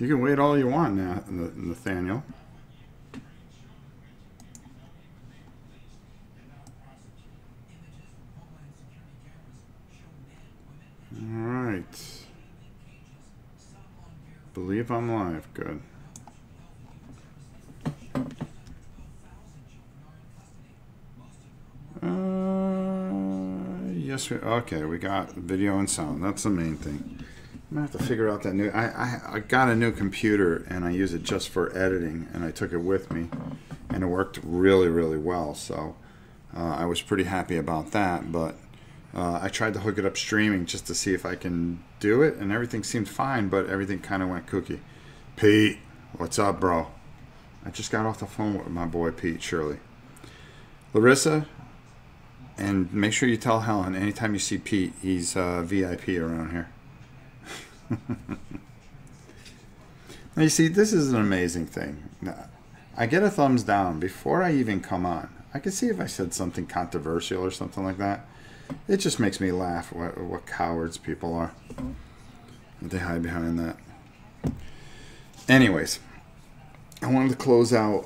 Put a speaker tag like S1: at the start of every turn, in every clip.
S1: You can wait all you want now, Nathaniel. All right. Believe I'm live. Good. Yes, okay, we got video and sound. That's the main thing. I'm gonna have to figure out that new. I got a new computer and I use it just for editing, and I took it with me, and it worked really, really well. So I was pretty happy about that. But I tried to hook it up streaming just to see if I can do it, and everything seemed fine, but everything kind of went kooky. Pete, what's up, bro? I just got off the phone with my boy Pete Shirley. Larissa. And make sure you tell Helen anytime you see Pete, he's VIP around here. Now you see, this is an amazing thing. I get a thumbs down before I even come on. I can see if I said something controversial or something like that. It just makes me laugh what cowards people are. They hide behind that. Anyways, I wanted to close out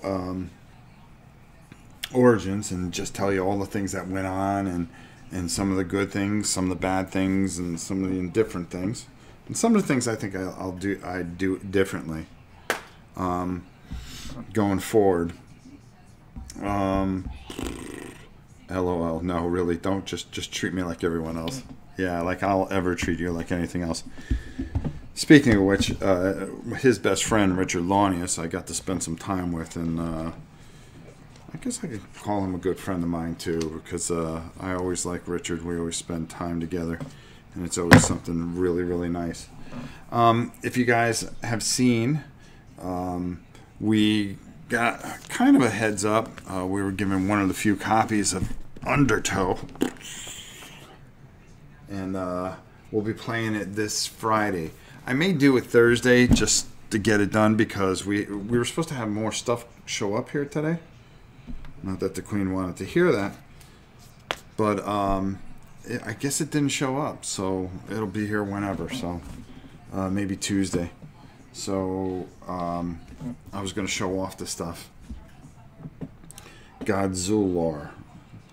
S1: Origins and just tell you all the things that went on, and some of the good things, some of the bad things, and some of the indifferent things, and some of the things I think I'd do differently going forward. LOL. No, really, don't just treat me like everyone else. Yeah, like I'll ever treat you like anything else. Speaking of which, his best friend Richard Launius, I got to spend some time with, and I guess I could call him a good friend of mine too, because I always like Richard. We always spend time together, and it's always something really, really nice. If you guys have seen, we got kind of a heads up. We were given one of the few copies of Undertow, and we'll be playing it this Friday. I may do it Thursday just to get it done, because we were supposed to have more stuff show up here today. Not that the Queen wanted to hear that, but I guess it didn't show up, so it'll be here whenever. So maybe Tuesday. So I was going to show off the stuff. Godzilla.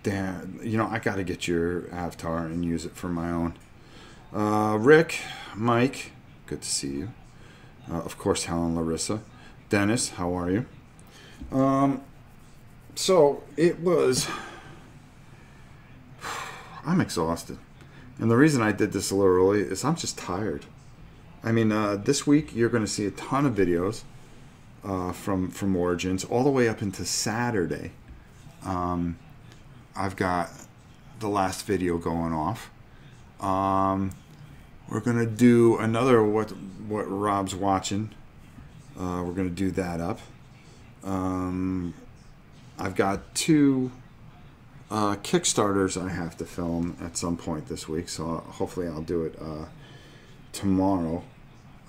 S1: Damn, you know, I got to get your avatar and use it for my own. Rick, Mike, good to see you. Of course, Helen, Larissa. Dennis, how are you? So it was, I'm exhausted. And the reason I did this a little early is I'm just tired. I mean, this week you're going to see a ton of videos from Origins all the way up into Saturday. I've got the last video going off. We're going to do another what Rob's watching. We're going to do that up. I've got 2 Kickstarters I have to film at some point this week, so hopefully I'll do it tomorrow,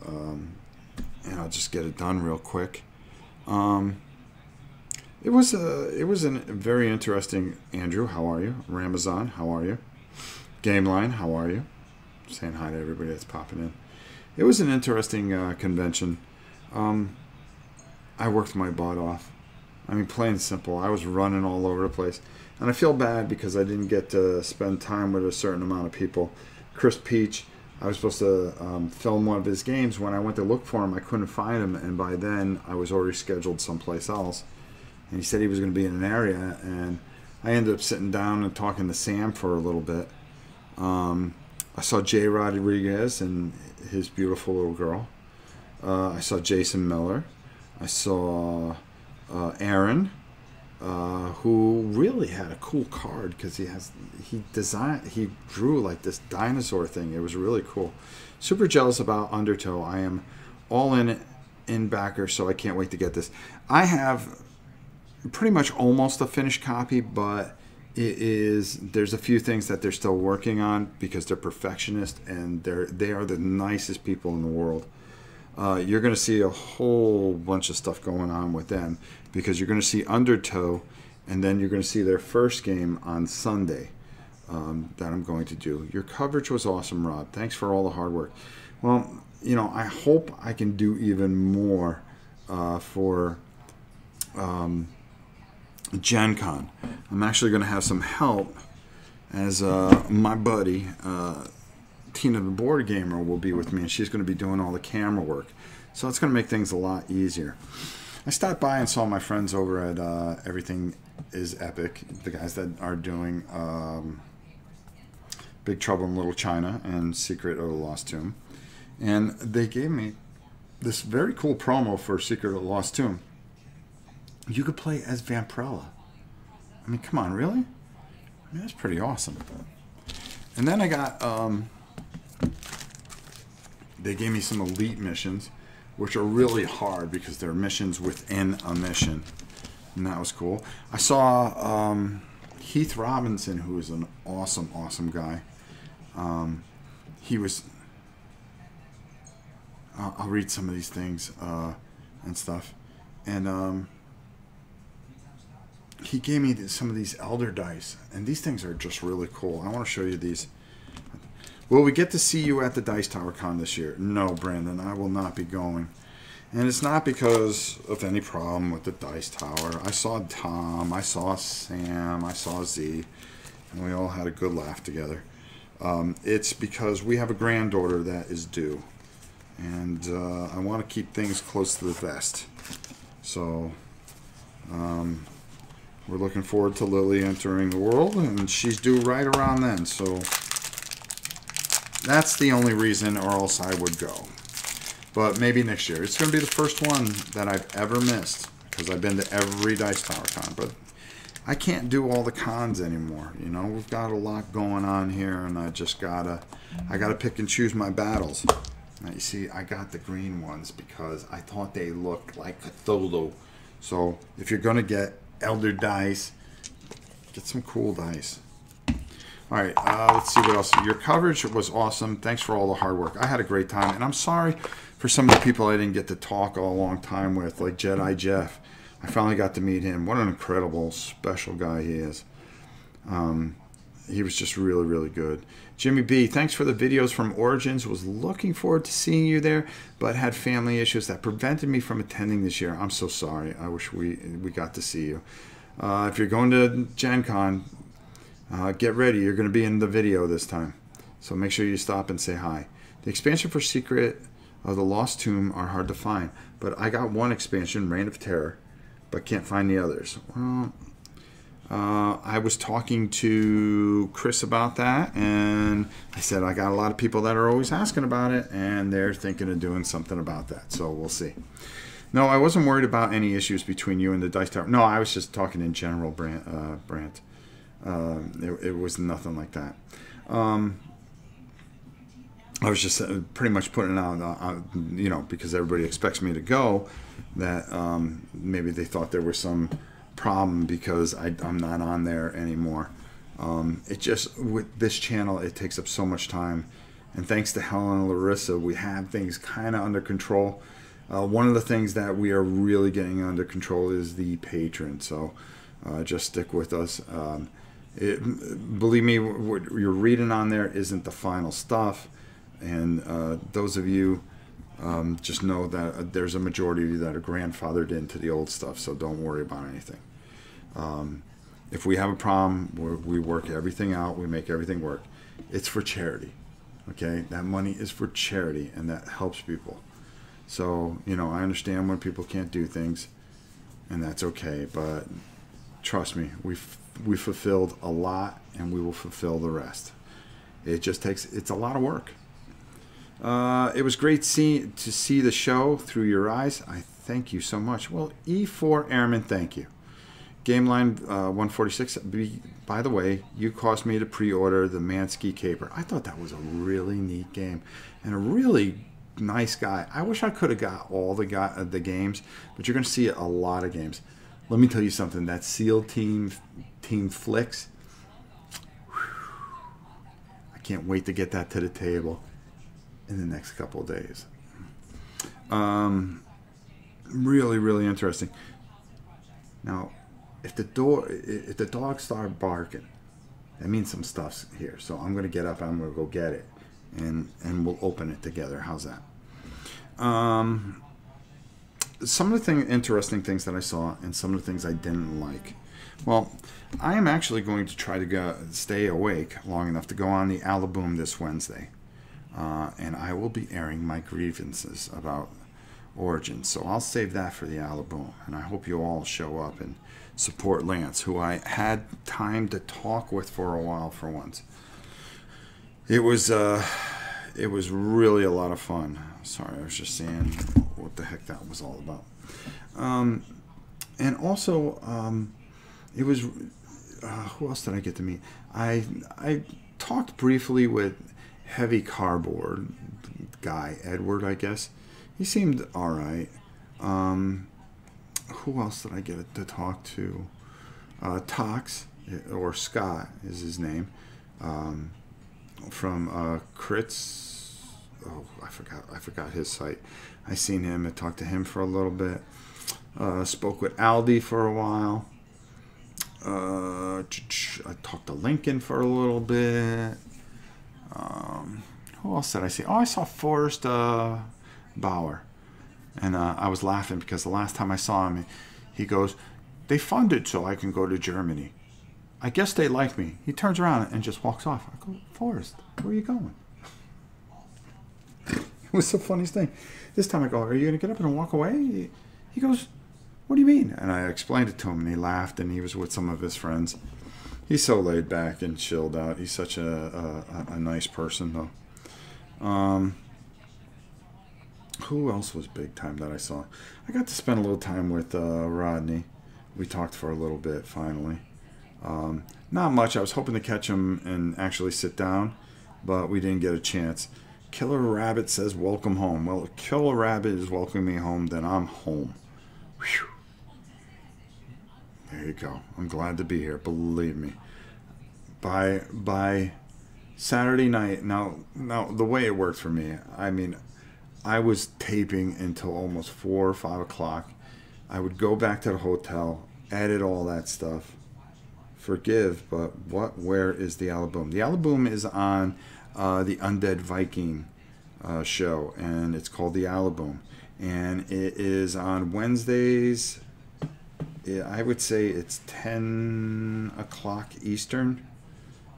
S1: and I'll just get it done real quick. It was a very interesting. Andrew, how are you? Ramazan, how are you? Gameline, how are you? Saying hi to everybody that's popping in. It was an interesting convention. I worked my butt off. I mean, plain and simple. I was running all over the place. And I feel bad because I didn't get to spend time with a certain amount of people. Chris Peach, I was supposed to film one of his games. When I went to look for him, I couldn't find him. And by then, I was already scheduled someplace else. And he said he was going to be in an area. And I ended up sitting down and talking to Sam for a little bit. I saw Jay Rodriguez and his beautiful little girl. I saw Jason Miller. I saw Aaron, who really had a cool card because he drew like this dinosaur thing. It was really cool. Super jealous about Undertow. I am all in backer, so I can't wait to get this. I have pretty much almost a finished copy, but there's a few things that they're still working on because they're perfectionists, and they are the nicest people in the world. You're going to see a whole bunch of stuff going on with them because you're going to see Undertow, and then you're going to see their first game on Sunday that I'm going to do. Your coverage was awesome, Rob. Thanks for all the hard work. Well, you know, I hope I can do even more for Gen Con. I'm actually going to have some help as my buddy Tina the Board Gamer will be with me, and she's going to be doing all the camera work. So it's going to make things a lot easier. I stopped by and saw my friends over at Everything is Epic, the guys that are doing Big Trouble in Little China and Secret of the Lost Tomb. And they gave me this very cool promo for Secret of the Lost Tomb. You could play as Vampirella. I mean, come on, really? I mean, that's pretty awesome. And then I got, they gave me some elite missions, which are really hard because they're missions within a mission. And that was cool. I saw Heath Robinson, who is an awesome, awesome guy. He was... I'll read some of these things and stuff. And he gave me some of these Elder Dice. And these things are just really cool. I want to show you these. Will we get to see you at the Dice Tower Con this year? No, Brandon, I will not be going. And it's not because of any problem with the Dice Tower. I saw Tom, I saw Sam, I saw Z, and we all had a good laugh together. It's because we have a granddaughter that is due. And I want to keep things close to the vest. So we're looking forward to Lily entering the world, and she's due right around then. So that's the only reason, or else I would go. But maybe next year. It's going to be the first one that I've ever missed, because I've been to every Dice Tower Con. But I can't do all the cons anymore. You know, we've got a lot going on here, and I just gotta pick and choose my battles. Now, you see, I got the green ones because I thought they looked like Cthulhu. So if you're going to get Elder Dice, get some cool dice. All right, let's see what else. Your coverage was awesome. Thanks for all the hard work. I had a great time, and I'm sorry for some of the people I didn't get to talk a long time with, like Jedi Jeff. I finally got to meet him. What an incredible, special guy he is. He was just really, really good. Jimmy B, thanks for the videos from Origins. Was looking forward to seeing you there, but had family issues that prevented me from attending this year. I'm so sorry. I wish we got to see you. If you're going to Gen Con, get ready. You're going to be in the video this time. So make sure you stop and say hi. The expansion for Secret of the Lost Tomb are hard to find, but I got one expansion, Reign of Terror, but can't find the others. Well, I was talking to Chris about that, and I said I got a lot of people that are always asking about it, and they're thinking of doing something about that, so we'll see. No, I wasn't worried about any issues between you and the Dice Tower. No, I was just talking in general, Brant. It was nothing like that. I was just pretty much putting it out, you know, because everybody expects me to go, that maybe they thought there was some problem because I'm not on there anymore. It just, with this channel, it takes up so much time. And thanks to Helen and Larissa, we have things kind of under control. One of the things that we are really getting under control is the Patreon. So just stick with us. Believe me, what you're reading on there isn't the final stuff. And those of you just know that there's a majority of you that are grandfathered into the old stuff, so don't worry about anything. If we have a problem, we work everything out, we make everything work. It's for charity, okay? That money is for charity, and that helps people. So, you know, I understand when people can't do things, and that's okay, but trust me, we fulfilled a lot, and we will fulfill the rest. It just takes, it's a lot of work. It was great to see the show through your eyes. I thank you so much. Well, E4 Airman, thank you. Game Line 146. By the way, you caused me to pre-order the Mansky Caper. I thought that was a really neat game and a really nice guy. I wish I could have got all the games, but you're going to see a lot of games. Let me tell you something. That SEAL Team Flicks. I can't wait to get that to the table in the next couple of days. Really, really interesting. Now, if the dogs start barking, that means some stuff's here. So I'm going to get up and I'm going to go get it. and we'll open it together. How's that? Some of the interesting things that I saw and some of the things I didn't like. Well, I am actually going to try to stay awake long enough to go on the Alaboom this Wednesday. And I will be airing my grievances about Origins. So I'll save that for the Alaboom. And I hope you all show up and support Lance, who I had time to talk with for a while for once. It was really a lot of fun. Sorry, I was just seeing what the heck that was all about. And also, it was, who else did I get to meet? I talked briefly with Heavy Cardboard guy, Edward, I guess. He seemed all right. Who else did I get to talk to? Tox, or Scott is his name, from Crits. Oh, I forgot his site. I seen him and talked to him for a little bit. Spoke with Aldi for a while. I talked to Lincoln for a little bit. Who else did I see? Oh, I saw Forrest Bauer. And I was laughing because the last time I saw him, he goes, "They funded so I can go to Germany. I guess they like me." He turns around and just walks off. I go, "Forrest, where are you going?" It was the funniest thing. This time I go, "Are you going to get up and walk away?" He goes, "What do you mean?" And I explained it to him, and he laughed, and he was with some of his friends. He's so laid back and chilled out. He's such a nice person, though. Who else was big time that I saw? I got to spend a little time with Rodney. We talked for a little bit, finally. Not much. I was hoping to catch him and actually sit down, but we didn't get a chance. Killer Rabbit says, "Welcome home." Well, if Killer Rabbit is welcoming me home, then I'm home. Whew. There you go. I'm glad to be here. Believe me. By Saturday night, now the way it worked for me, I mean, I was taping until almost 4 or 5 o'clock. I would go back to the hotel, edit all that stuff. Forgive, but where is the Alaboom? The Alaboom is on the Undead Viking show, and it's called the Alaboom. And it is on Wednesdays. I would say it's 10 o'clock Eastern.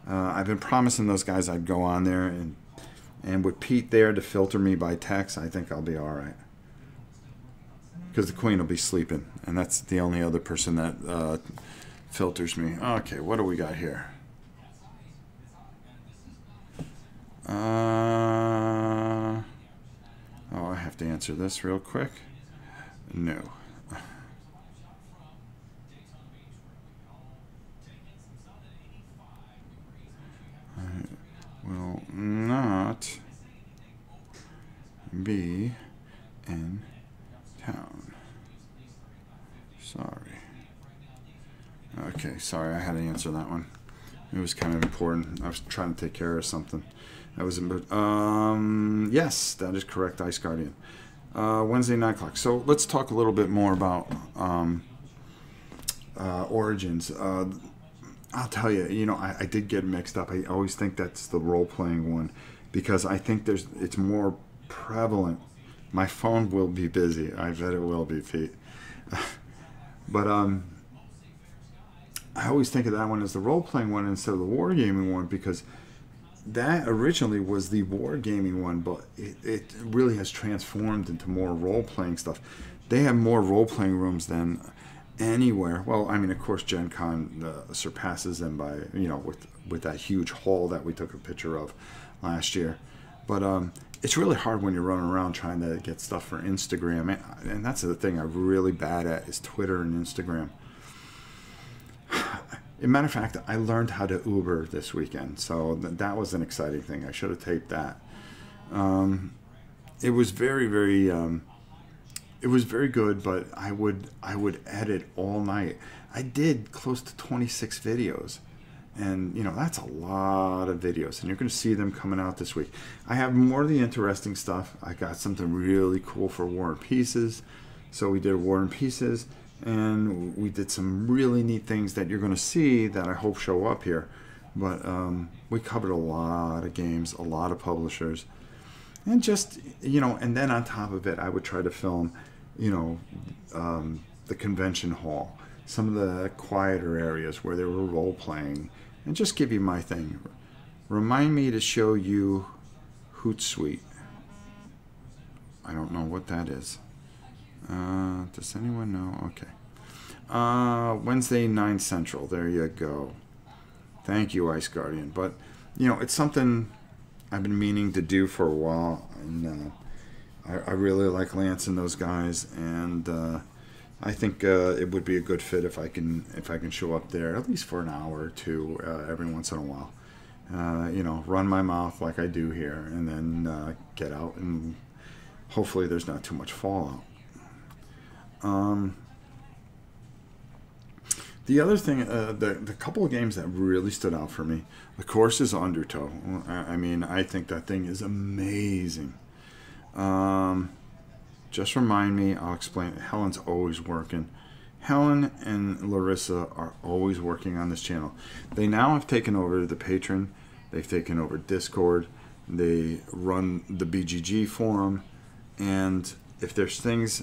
S1: I've been promising those guys I'd go on there, and with Pete there to filter me by text, I think I'll be all right. Because the Queen will be sleeping, and that's the only other person that filters me. Okay, what do we got here? Oh, I have to answer this real quick. No. Will not be in town. Sorry. Okay, sorry, I had to answer that one. It was kind of important. I was trying to take care of something. That was yes, that is correct, Ice Guardian. Wednesday, 9 o'clock. So let's talk a little bit more about Origins. I'll tell you, I did get mixed up. I always think that's the role-playing one because I think it's more prevalent. My phone will be busy. I bet it will be, Pete. But I always think of that one as the role-playing one instead of the wargaming one because that originally was the wargaming one, but it really has transformed into more role-playing stuff. They have more role-playing rooms than anywhere. Well, I mean, of course, Gen Con surpasses them by, with that huge hall that we took a picture of last year. But it's really hard when you're running around trying to get stuff for Instagram. And that's the thing I'm really bad at is Twitter and Instagram. As a matter of fact, I learned how to Uber this weekend. So that was an exciting thing. I should have taped that. It was very, very... it was very good, but I would edit all night. I did close to 26 videos, and that's a lot of videos, and you're going to see them coming out this week. I have more of the interesting stuff. I got something really cool for War and Pieces, so we did War and Pieces, and we did some really neat things that you're going to see that I hope show up here. But we covered a lot of games, a lot of publishers, and just, you know, and then on top of it, I would try to film, you know, the convention hall, some of the quieter areas where they were role playing, and just give you my thing. Remind me to show you Hootsuite. I don't know what that is. Does anyone know? Okay. Wednesday, 9 Central. There you go. Thank you, Ice Guardian. But, you know, it's something I've been meaning to do for a while. And I really like Lance and those guys. And I think it would be a good fit if I can show up there at least for an hour or two every once in a while. You know, run my mouth like I do here, and then get out, and hopefully there's not too much fallout. The other thing, the couple of games that really stood out for me, of course, is Undertow. I mean, I think that thing is amazing. Just remind me, I'll explain. Helen's always working. Helen and Larissa are always working on this channel. They now have taken over the Patreon. They've taken over Discord. They run the BGG forum. And if there's things,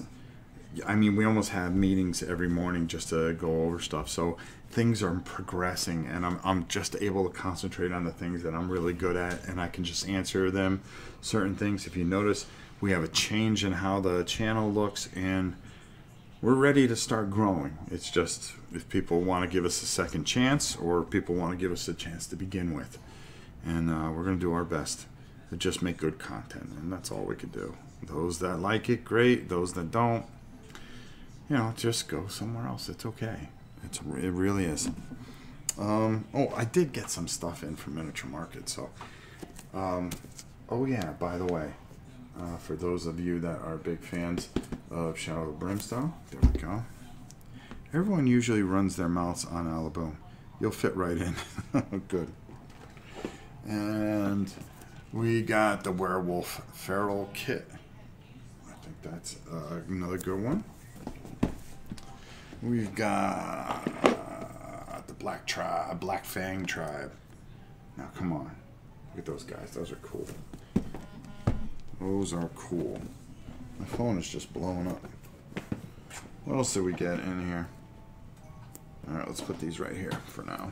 S1: I mean, we almost have meetings every morning just to go over stuff. So things are progressing, and I'm just able to concentrate on the things that I'm really good at, and I can just answer them certain things. If you notice, we have a change in how the channel looks, and we're ready to start growing. It's just if people want to give us a second chance, or people want to give us a chance to begin with. And we're going to do our best to just make good content, and that's all we can do. Those that like it, great. Those that don't, you know, just go somewhere else. It's okay. It really is. Oh, I did get some stuff in from Miniature Market. So, oh yeah, by the way, for those of you that are big fans of Shadow of Brimstone, there we go. Everyone usually runs their mouths on Alaboom. You'll fit right in. Good. And we got the Werewolf Feral Kit. I think that's another good one. We've got the Black Fang Tribe. Now, come on. Look at those guys. Those are cool. Those are cool. My phone is just blowing up. What else did we get in here? Alright, let's put these right here for now.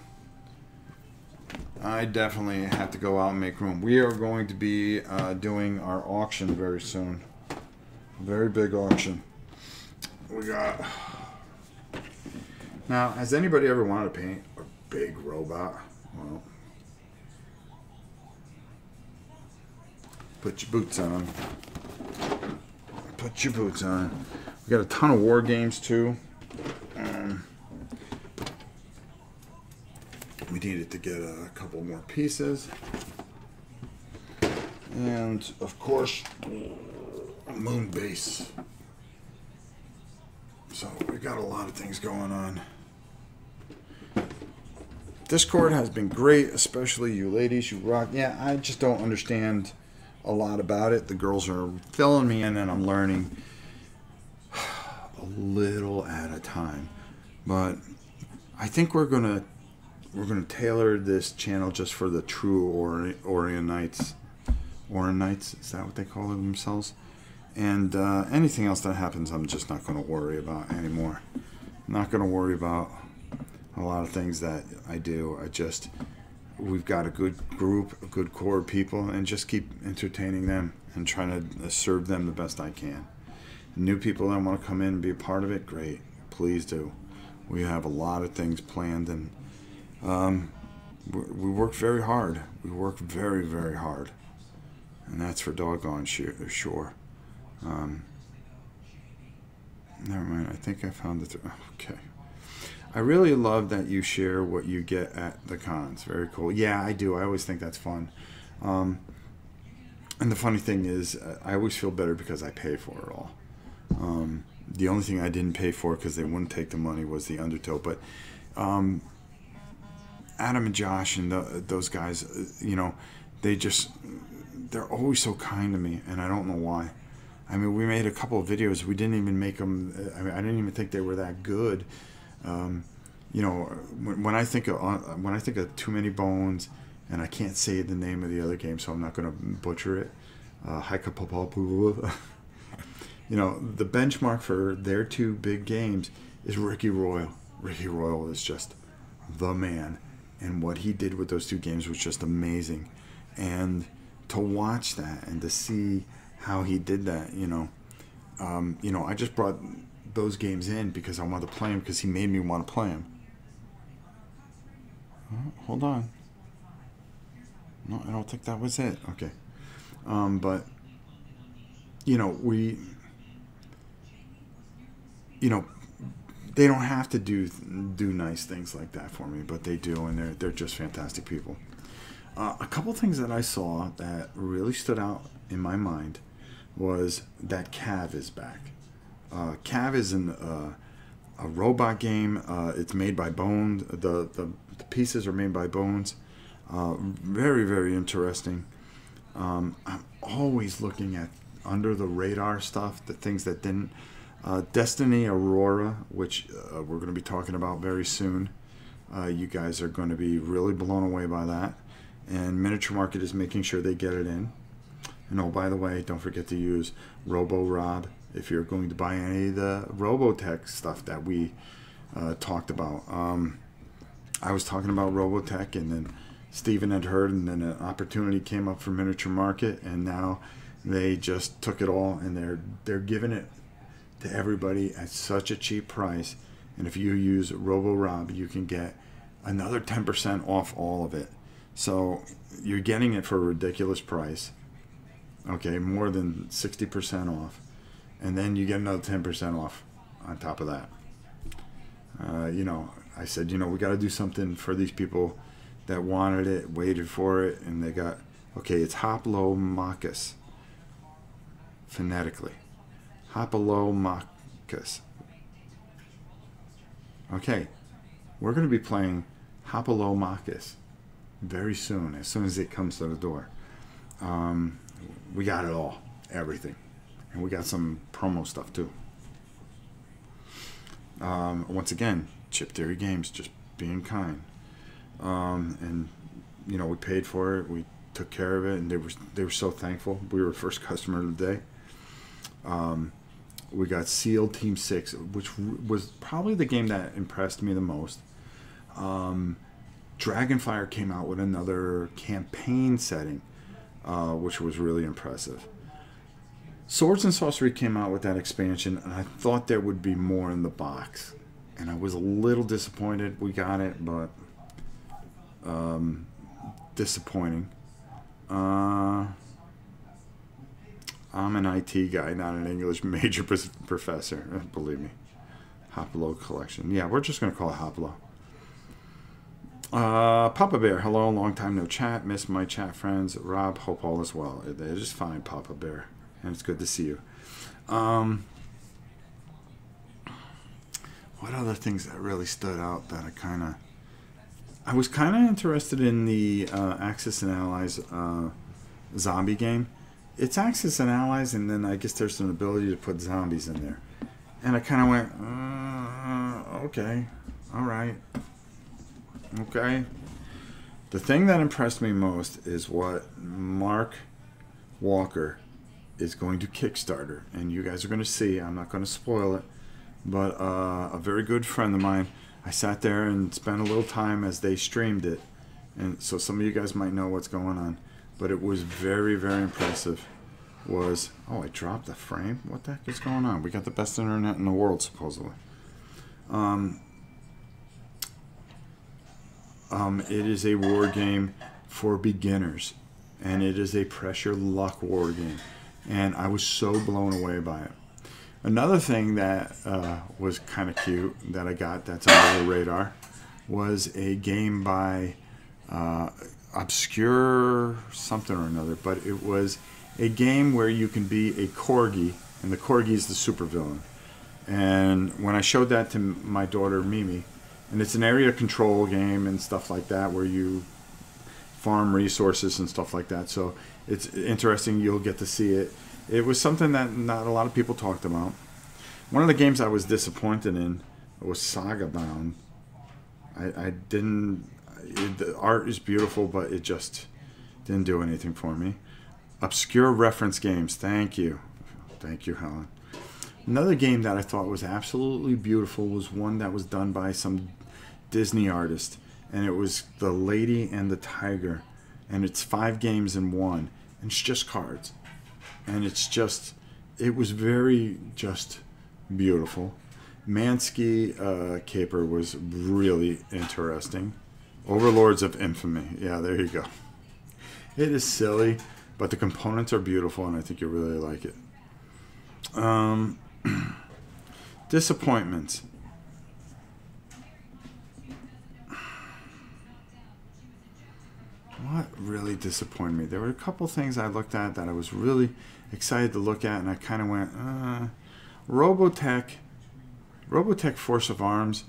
S1: I definitely have to go out and make room. We are going to be doing our auction very soon. Very big auction. We got... Now, has anybody ever wanted to paint a big robot? Well, put your boots on. Put your boots on. We got a ton of war games too. We needed to get a couple more pieces. And, of course, Moon Base. So, we got a lot of things going on. Discord has been great, especially you ladies. You rock. Yeah, I just don't understand a lot about it. The girls are filling me in, and I'm learning a little at a time. But I think we're gonna tailor this channel just for the true Orion Knights. Orion Knights, is that what they call themselves? And anything else that happens, I'm just not going to worry about anymore. I'm not going to worry about a lot of things that I do. We've got a good group, a good core of people, and just keep entertaining them and trying to serve them the best I can. New people that want to come in and be a part of it, great. Please do. We have a lot of things planned, and we work very hard. We work very, very hard. And that's for doggone sure. Never mind. I think I found the... Okay. I really love that you share what you get at the cons. Very cool. Yeah, I do. I always think that's fun. And the funny thing is, I always feel better because I pay for it all. The only thing I didn't pay for because they wouldn't take the money was the Undertow. But Adam and Josh and those guys, you know, they're always so kind to me, and I don't know why. I mean, we made a couple of videos. We didn't even make them. I mean, I didn't even think they were that good. you know, when I think of Too Many Bones, and I can't say the name of the other game, so I'm not going to butcher it. You know, the benchmark for their two big games is Ricky Royal. Ricky Royal is just the man, and what he did with those two games was just amazing. And to watch that and to see how he did that, you know, I just brought those games in because I wanted to play them because he made me want to play them. Hold on. No, I don't think that was it. Okay. But, you know, they don't have to do nice things like that for me, but they do, and they're just fantastic people. A couple things that I saw that really stood out in my mind was that Cav is back. Cav is a robot game. It's made by Bones. The pieces are made by Bones. Very, very interesting. I'm always looking at under the radar stuff, the things that didn't. Destiny Aurora, which we're going to be talking about very soon. You guys are going to be really blown away by that. And Miniature Market is making sure they get it in. And oh, by the way, don't forget to use RoboRob if you're going to buy any of the Robotech stuff that we talked about. I was talking about Robotech, and then Steven had heard, and then an opportunity came up for Miniature Market, and now they just took it all, and they're giving it to everybody at such a cheap price. And if you use RoboRob, you can get another 10% off all of it. So you're getting it for a ridiculous price. Okay, more than 60% off. And then you get another 10% off on top of that. You know, I said, you know, we got to do something for these people that wanted it, waited for it, and they got, okay, it's Hoplomachus, phonetically. Hoplomachus. Okay, we're going to be playing Hoplomachus very soon, as soon as it comes to the door. We got it all, everything. And we got some promo stuff too. Once again, Chip Theory Games, just being kind. And, you know, we paid for it, we took care of it, and they were so thankful. We were first customer of the day. We got SEAL Team 6, which was probably the game that impressed me the most. Dragonfire came out with another campaign setting, which was really impressive. Swords and Sorcery came out with that expansion, and I thought there would be more in the box. And I was a little disappointed. We got it, but disappointing. I'm an IT guy, not an English major professor. Believe me. Hoplo collection. Yeah, we're just going to call it Hoplo. Papa Bear, hello, long time no chat. Miss my chat friends. Rob, hope all is well. It is fine, Papa Bear. And it's good to see you. What other things that really stood out that I was kind of interested in the Axis and Allies zombie game. It's Axis and Allies, and then I guess there's an ability to put zombies in there. And I kind of went, okay, all right, okay. The thing that impressed me most is what Mark Walker is going to Kickstarter, and you guys are going to see. I'm not going to spoil it, but a very good friend of mine, I sat there and spent a little time as they streamed it, and so some of you guys might know what's going on, but it was very, very impressive. Was, oh, I dropped the frame? What the heck is going on? We got the best internet in the world, supposedly. It is a war game for beginners, and it is a pressure luck war game, and I was so blown away by it. Another thing that was kind of cute that I got that's under the radar was a game by Obscure something or another, but it was a game where you can be a corgi, and the corgi is the supervillain. And when I showed that to my daughter Mimi, and it's an area control game and stuff like that where you farm resources and stuff like that, so it's interesting. You'll get to see it. It was something that not a lot of people talked about. One of the games I was disappointed in was Saga Bound. I didn't. The art is beautiful, but it just didn't do anything for me. Obscure reference games. Thank you, Helen. Another game that I thought was absolutely beautiful was one that was done by some Disney artist, and it was The Lady and the Tiger, and it's 5 games in one, and it's just cards, and it was very just beautiful. Mansky Caper was really interesting. Overlords of Infamy. Yeah, there you go. It is silly, but the components are beautiful, and I think you'll really like it. Disappointments. What really disappointed me? There were a couple things I looked at that I was really excited to look at, and I kind of went, Robotech Force of Arms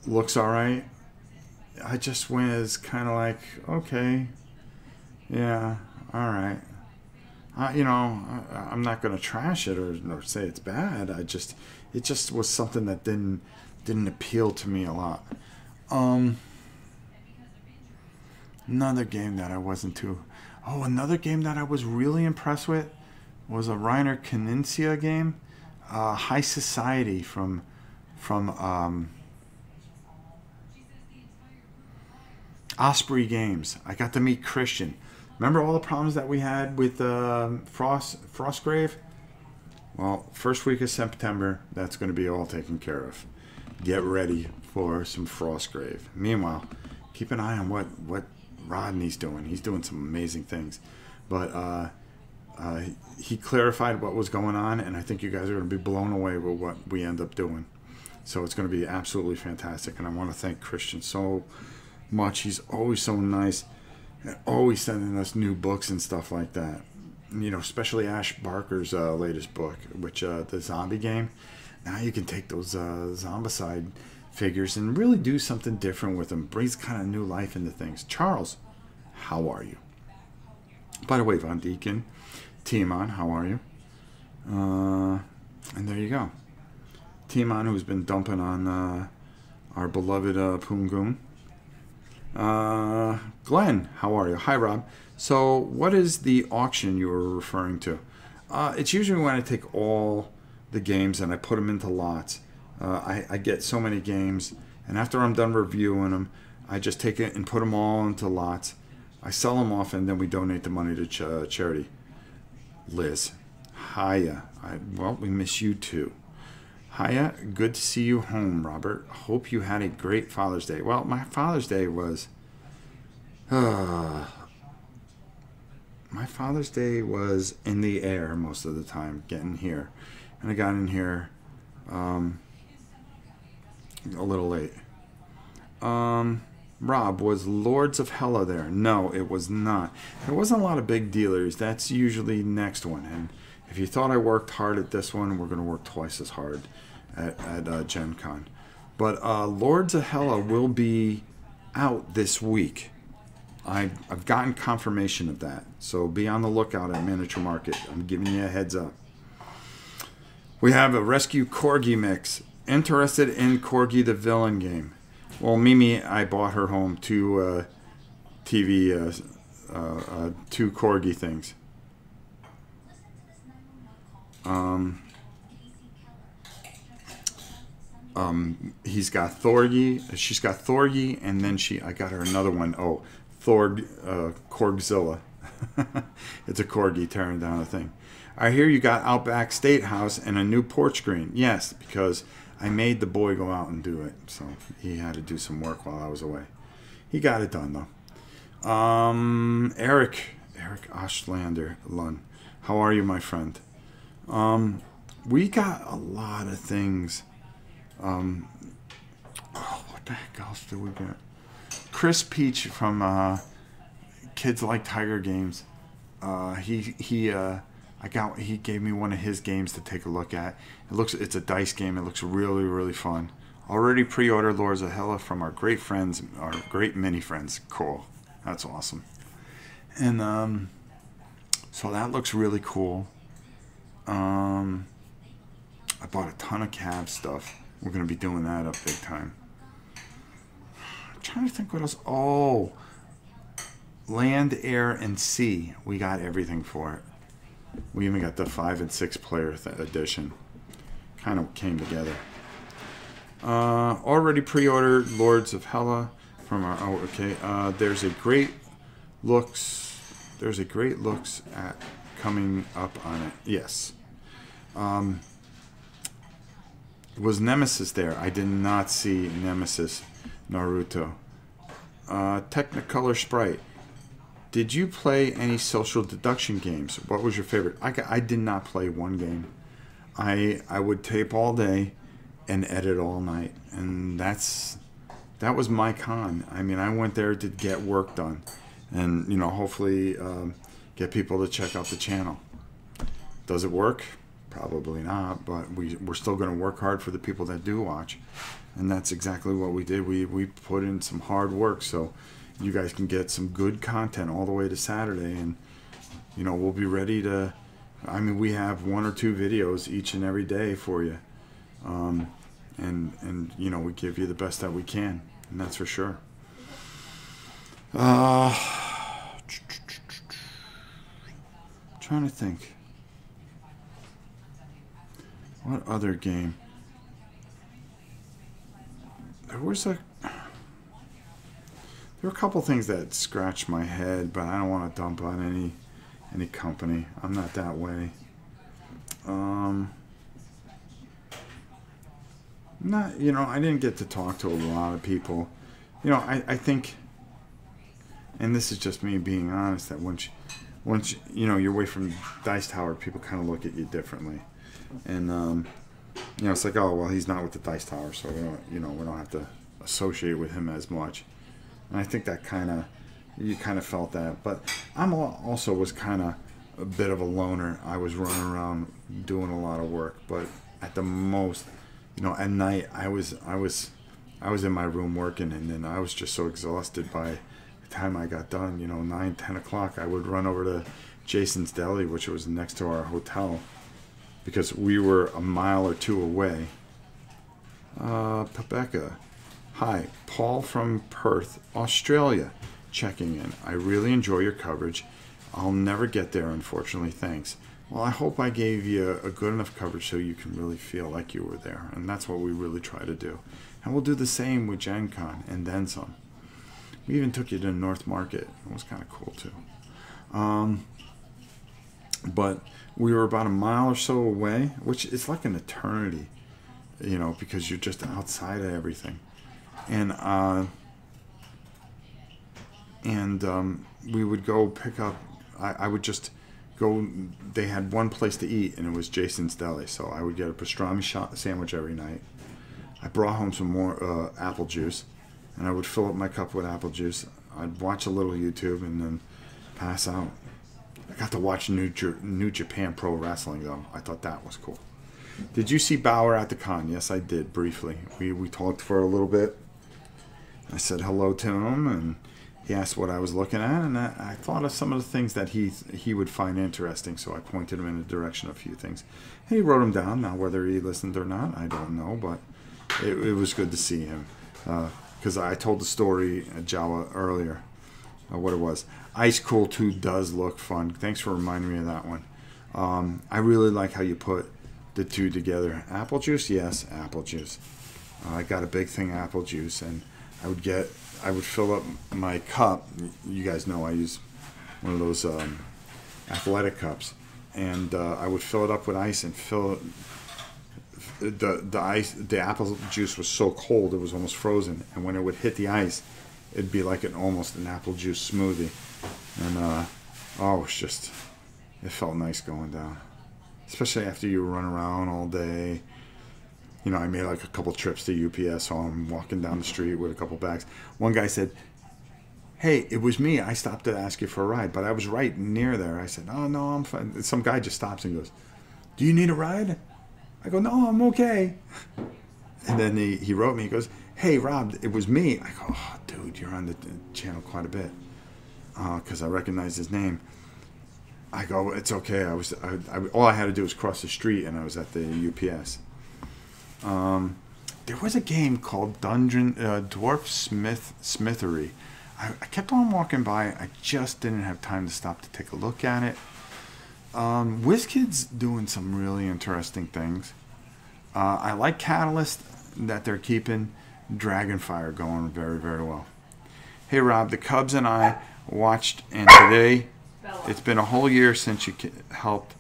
S1: looks alright. I just went as kind of like, okay, yeah, alright. I'm not going to trash it or say it's bad. It just was something that didn't appeal to me a lot. Another game that I wasn't too. Oh, another game that I was really impressed with was a Reiner Knizia game, High Society from Osprey Games. I got to meet Christian. Remember all the problems that we had with Frostgrave? Well, first week of September, that's going to be all taken care of. Get ready for some Frostgrave. Meanwhile, keep an eye on what Rodney's doing. He's doing some amazing things. But he clarified what was going on, and I think you guys are going to be blown away with what we end up doing. So it's going to be absolutely fantastic, and I want to thank Christian so much. He's always so nice. Always sending us new books and stuff like that. Especially Ash Barker's latest book, which the zombie game. Now you can take those Zombicide figures and really do something different with them. Brings kind of new life into things. Charles, how are you? By the way, Von Deacon, Timon, how are you? And there you go. Timon, who's been dumping on our beloved Poongoon. Glenn, how are you? Hi, Rob. So, what is the auction you were referring to? It's usually when I take all the games and I put them into lots. I get so many games, and after I'm done reviewing them, I just take it and put them all into lots. I sell them off, and then we donate the money to charity. Liz, hiya. Well, we miss you too. Hiya, good to see you home, Robert. Hope you had a great Father's Day. Well, my Father's Day was... my Father's Day was in the air most of the time, getting here. And I got in here a little late. Rob, was Lords of Hella there? No, it was not. There wasn't a lot of big dealers. That's usually next one. And if you thought I worked hard at this one, we're going to work twice as hard at Gen Con. But Lords of Hella will be out this week. I've gotten confirmation of that. So be on the lookout at Miniature Market. I'm giving you a heads up. We have a Rescue Corgi mix. Interested in Corgi the Villain game? Well, Mimi, I bought her home two two Corgi things. He's got Thorgy. She's got Thorgy, and then I got her another one. Oh, Corgzilla. It's a Corgi tearing down a thing. I hear you got Outback Steakhouse and a new porch screen. Yes, because I made the boy go out and do it. So he had to do some work while I was away. He got it done, though. Eric Oshlander Lund. How are you, my friend? We got a lot of things. What the heck else did we get? Chris Peach from Kids Like Tiger Games. He gave me one of his games to take a look at. It's a dice game. It looks really, really fun. Already pre-ordered Lords of Hella from our great friends, our great mini friends. Cool. That's awesome. And so that looks really cool. I bought a ton of Cav stuff. We're going to be doing that up big time. trying to think what else. Oh, Land, Air, and Sea. We got everything for it. We even got the 5 and 6 player edition. Kind of came together. Already pre-ordered Lords of Hella from our. Oh, okay. There's a great looks at coming up on it. Yes. Was Nemesis there? I did not see Nemesis Naruto. Technicolor Sprite. Did you play any social deduction games? What was your favorite? I did not play one game. I would tape all day and edit all night, and that was my con. I mean, I went there to get work done, and hopefully get people to check out the channel. Does it work? Probably not, but we're still going to work hard for the people that do watch, and that's exactly what we did. We put in some hard work, so you guys can get some good content all the way to Saturday, and we'll be ready to. I mean, we have 1 or 2 videos each and every day for you, and we give you the best that we can, and that's for sure. Trying to think. What other game? There were a couple things that scratched my head, but I don't want to dump on any company. I'm not that way. I didn't get to talk to a lot of people. I think, and this is just me being honest, that once you're away from Dice Tower, people kind of look at you differently. And it's like, oh well, he's not with the Dice Tower, so we don't have to associate with him as much. And I think that you kind of felt that. But I'm also was kind of a bit of a loner. I was running around doing a lot of work, but at the most, at night I was in my room working, and then I was just so exhausted by the time I got done. 9, 10 o'clock, I would run over to Jason's Deli, which was next to our hotel, because we were a mile or 2 away. Pebecca. Hi, Paul from Perth, Australia, checking in. I really enjoy your coverage. I'll never get there, unfortunately. Thanks. Well, I hope I gave you a good enough coverage so you can really feel like you were there, and that's what we really try to do. And we'll do the same with Gen Con, and then some. We even took you to North Market. It was kind of cool, too. But we were about a mile or so away, which is like an eternity, because you're just outside of everything. And we would go pick up. I would just go. They had one place to eat, and it was Jason's Deli. So I would get a pastrami sandwich every night. I brought home some more apple juice, and I would fill up my cup with apple juice. I'd watch a little YouTube and then pass out. I got to watch New Japan Pro Wrestling, though. I thought that was cool. Did you see Bauer at the con? Yes, I did, briefly. We talked for a little bit. I said hello to him, and he asked what I was looking at, and I thought of some of the things that he would find interesting, so I pointed him in the direction of a few things. And he wrote them down. Now, whether he listened or not, I don't know, but it was good to see him. Because I told the story at Jawa earlier, what it was. Ice Cool 2 does look fun. Thanks for reminding me of that one. I really like how you put the two together. Apple juice? Yes, apple juice. I got a big thing of apple juice, and I would fill up my cup. You guys know I use one of those athletic cups, and I would fill it up with ice and fill the apple juice was so cold it was almost frozen, and when it would hit the ice, it'd be like almost an apple juice smoothie, and it felt nice going down, especially after you run around all day. I made like a couple trips to UPS, so I'm walking down the street with a couple bags. One guy said, "Hey, it was me. I stopped to ask you for a ride, but I was right near there." I said, "Oh, no, I'm fine." Some guy just stops and goes, "Do you need a ride?" I go, "No, I'm okay." And then he wrote me. He goes, "Hey, Rob, it was me." I go, "Oh, dude, you're on the channel quite a bit," because I recognized his name. I go, "It's okay. All I had to do was cross the street, and I was at the UPS." there was a game called Dwarf Smithery. I kept on walking by. I just didn't have time to stop to take a look at it. WizKid's doing some really interesting things. I like Catalyst that they're keeping Dragonfire going very, very well. Hey Rob, the Cubs and I watched, and today it's been a whole year since you helped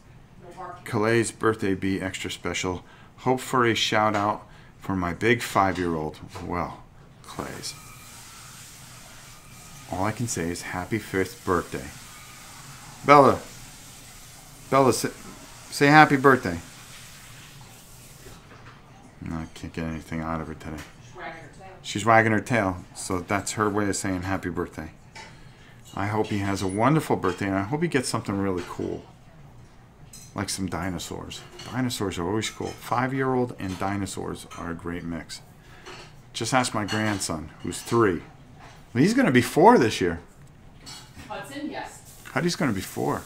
S1: Clay's birthday be extra special. Hope for a shout out for my big 5-year-old. Well, Clay's. All I can say is happy 5th birthday. Bella, say happy birthday. No, I can't get anything out of her today. She's wagging her tail, so that's her way of saying happy birthday. I hope he has a wonderful birthday, and I hope he gets something really cool. Like some dinosaurs. Dinosaurs are always cool. 5-year-old and dinosaurs are a great mix. Just ask my grandson, who's 3. Well, he's going to be 4 this year.
S2: Hudson, yes.
S1: Huddy's going to be 4.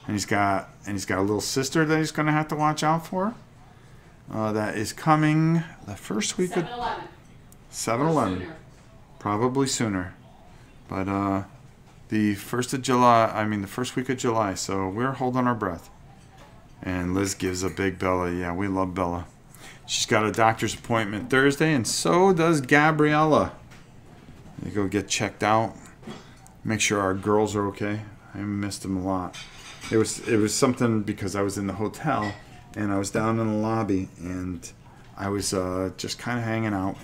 S1: And he's got a little sister that he's going to have to watch out for. That is coming the first week of 7-11. Probably sooner. But the 1st of July, I mean the first week of July, so we're holding our breath. And Liz gives a big Bella. Yeah, we love Bella. She's got a doctor's appointment Thursday, and so does Gabriella. They go get checked out. Make sure our girls are okay. I missed them a lot. It was something because I was in the hotel and I was down in the lobby and I was just kind of hanging out.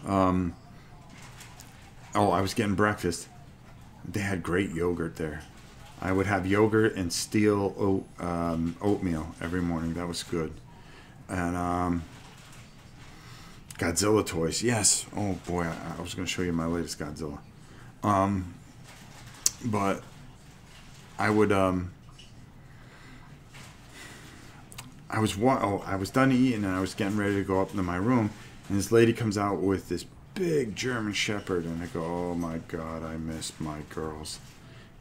S1: I was getting breakfast. They had great yogurt there. I would have yogurt and steel oatmeal every morning. That was good. And Godzilla toys. Yes. Oh boy, I was going to show you my latest Godzilla. But I would I was done eating and I was getting ready to go up into my room, and this lady comes out with this big German Shepherd, and I go, oh my God, I miss my girls.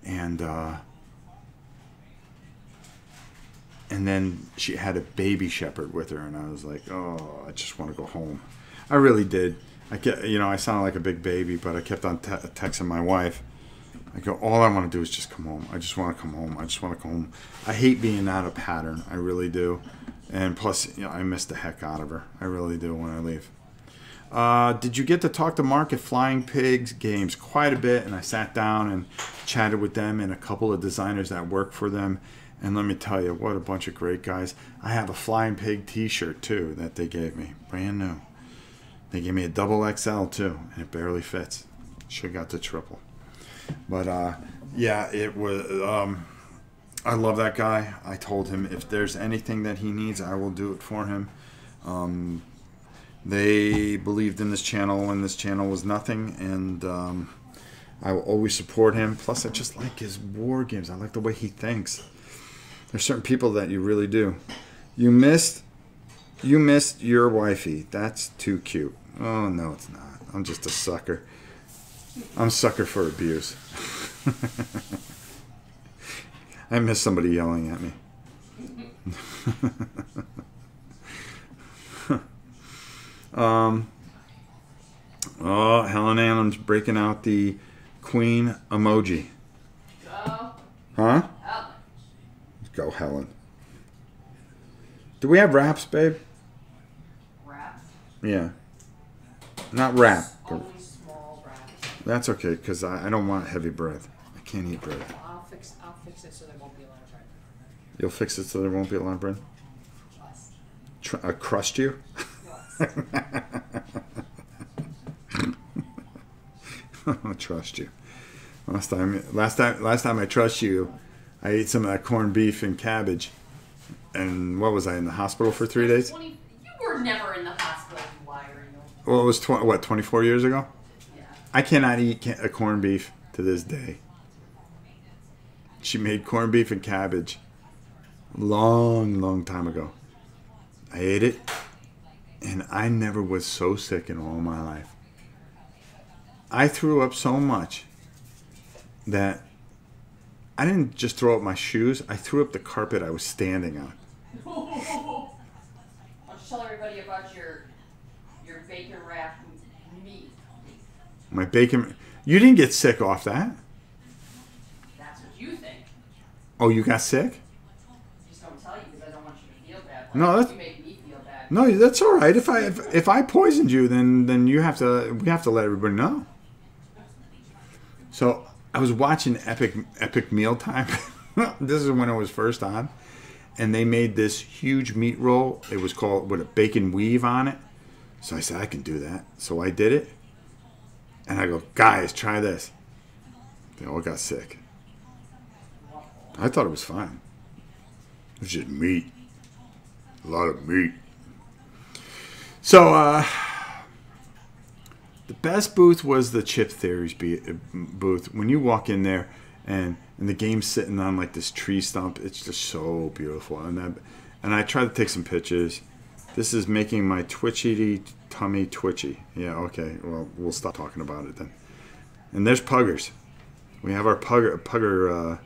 S1: And then she had a baby Shepherd with her, and I was like, oh, I just want to go home. I really did. I sounded like a big baby, but I kept on texting my wife. I go, all I want to do is just come home. I just want to come home. I just want to come home. I hate being out of pattern. I really do. And plus, I miss the heck out of her. I really do when I leave. Did you get to talk to Mark at Flying Pigs Games? Quite a bit, and I sat down and chatted with them and a couple of designers that work for them. And let me tell you, what a bunch of great guys. I have a Flying Pig t-shirt, too, that they gave me. Brand new. They gave me a double XL, too, and it barely fits. Should have got the triple. But, yeah, it was... I love that guy. I told him if there's anything that he needs, I will do it for him. They believed in this channel when this channel was nothing, and I will always support him. Plus, I just like his war games. I like the way he thinks. There's certain people that you really do. You missed your wifey. That's too cute. Oh, no, it's not. I'm just a sucker. I'm a sucker for abuse. I miss somebody yelling at me. Helen Adams breaking out the Queen emoji.
S2: Go.
S1: Huh?
S2: Helen.
S1: Go, Helen. Do we have wraps, babe?
S2: Wraps?
S1: Yeah. Not wrap.
S2: Only small wraps.
S1: That's okay, because I don't want heavy bread. I can't eat bread.
S2: I'll fix it so there won't be a lot of bread.
S1: You'll fix it so there won't be a lot of bread?
S2: Less.
S1: Crust you?
S2: Less.
S1: I'll trust you. Last time I trust you, I ate some of that corned beef and cabbage. And what was I, in the hospital for 3 days?
S2: You were never in the hospital, you liar.
S1: Well, it was 24 years ago?
S2: Yeah.
S1: I cannot eat a corned beef to this day. She made corned beef and cabbage long time ago. I ate it, and I never was so sick in all my life. I threw up so much that I didn't just throw up my shoes. I threw up the carpet I was standing on.
S2: Oh, tell everybody about your bacon wrapped meat.
S1: My bacon. You didn't get sick off that.
S2: That's what you think.
S1: Oh, you got sick?
S2: Just don't tell you because I don't want you to feel bad. Like,
S1: No, that's
S2: you make me feel bad.
S1: no, that's all right. If I poisoned you, then we have to let everybody know. So I was watching Epic Mealtime. This is when it was first on, and they made this huge meat roll. It was called with a bacon weave on it. So I said I can do that. So I did it, and I go, guys, try this. They all got sick. I thought it was fine. It was just meat, a lot of meat. So the best booth was the Chip Theories booth. When you walk in there and the game's sitting on like this tree stump, it's just so beautiful. And I tried to take some pictures. This is making my twitchy tummy twitchy. Yeah, okay. Well, we'll stop talking about it then. And there's Puggers. We have our Pugger.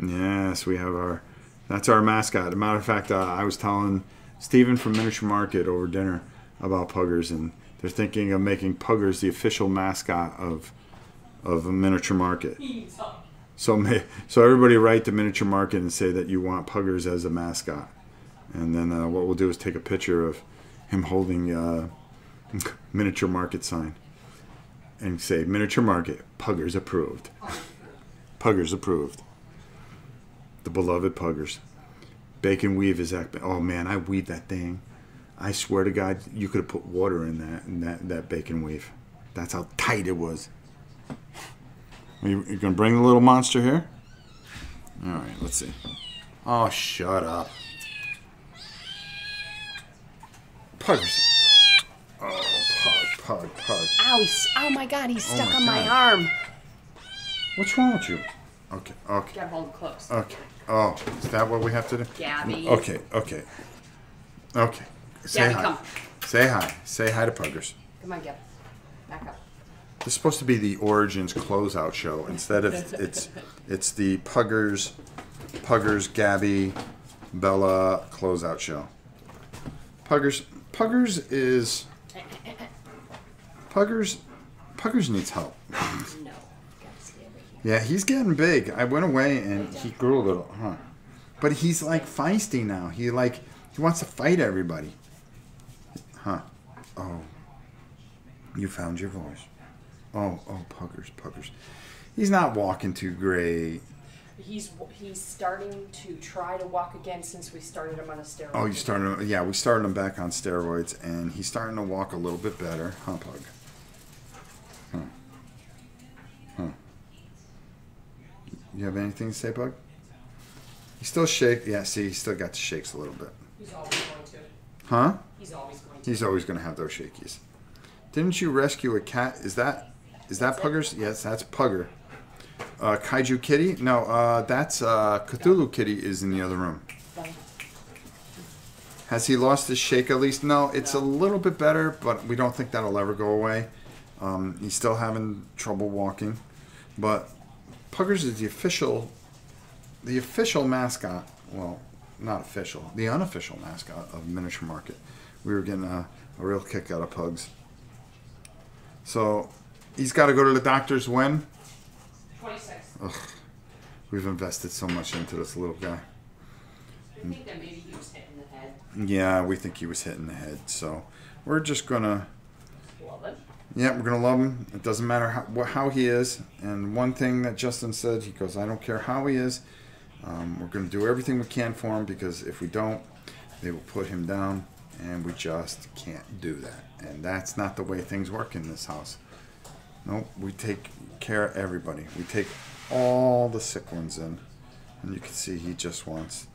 S1: Yes, we have our. That's our mascot. As a matter of fact, I was telling Stephen from Miniature Market over dinner about Puggers, and they're thinking of making Puggers the official mascot of a Miniature Market. So everybody write to Miniature Market and say that you want Puggers as a mascot. And then what we'll do is take a picture of him holding Miniature Market sign and say, Miniature Market, Puggers approved. Puggers approved. The beloved Puggers. Bacon weave is that. Oh man, I weave that thing. I swear to God, you could have put water in that bacon weave. That's how tight it was. You gonna bring the little monster here? All right, let's see. Oh, shut up. Puggers. Oh, Pug.
S2: Ow, oh my God, he's stuck on my
S1: God.
S2: arm.
S1: What's wrong with you? Okay.
S2: Gotta hold close.
S1: Okay. Oh, is that what we have to do?
S2: Gabby.
S1: Okay. Say
S2: Gabby,
S1: hi.
S2: come.
S1: Say hi. Say hi to Puggers.
S2: Come on, Gabby. Back up.
S1: This is supposed to be the Origins Closeout show. Instead of it's the Puggers, Gabby, Bella Closeout show. Puggers needs help.
S2: No. Gotta stay over here.
S1: Yeah, he's getting big. I went away and he grew a little, huh? But he's like feisty now. He wants to fight everybody. Huh? Oh. You found your voice. Oh, Puggers. He's not walking too great.
S2: He's starting to try to walk again since we started him on a steroid.
S1: Oh, you started? Yeah, we started him back on steroids, and he's starting to walk a little bit better, huh, Pug? Huh. You have anything to say, Pug? He still shake. Yeah, see, he still got the shakes a little bit.
S2: He's always going to.
S1: Huh?
S2: He's always going to.
S1: He's always going to have those shakies. Didn't you rescue a cat? Is that Puggers? Yes, that's Pugger. Kaiju Kitty? No, that's Cthulhu Kitty is in the other room. Has he lost his shake at least? No, it's a little bit better, but we don't think that'll ever go away. He's still having trouble walking. But Puggers is the official mascot. Well, not official. The unofficial mascot of Miniature Market. We were getting a real kick out of Pugs. So, he's got to go to the doctors when?
S2: 26.
S1: Ugh, we've invested so much into this little guy.
S2: I think that maybe he was hit in the head.
S1: Yeah, we think he was hit in the head. So, we're just going to...
S2: Love it.
S1: Yeah, we're going to love him. It doesn't matter how he is. And one thing that Justin said, he goes, I don't care how he is. We're going to do everything we can for him because if we don't, they will put him down. And we just can't do that. And that's not the way things work in this house. Nope, we take care of everybody. We take all the sick ones in. And you can see he just wants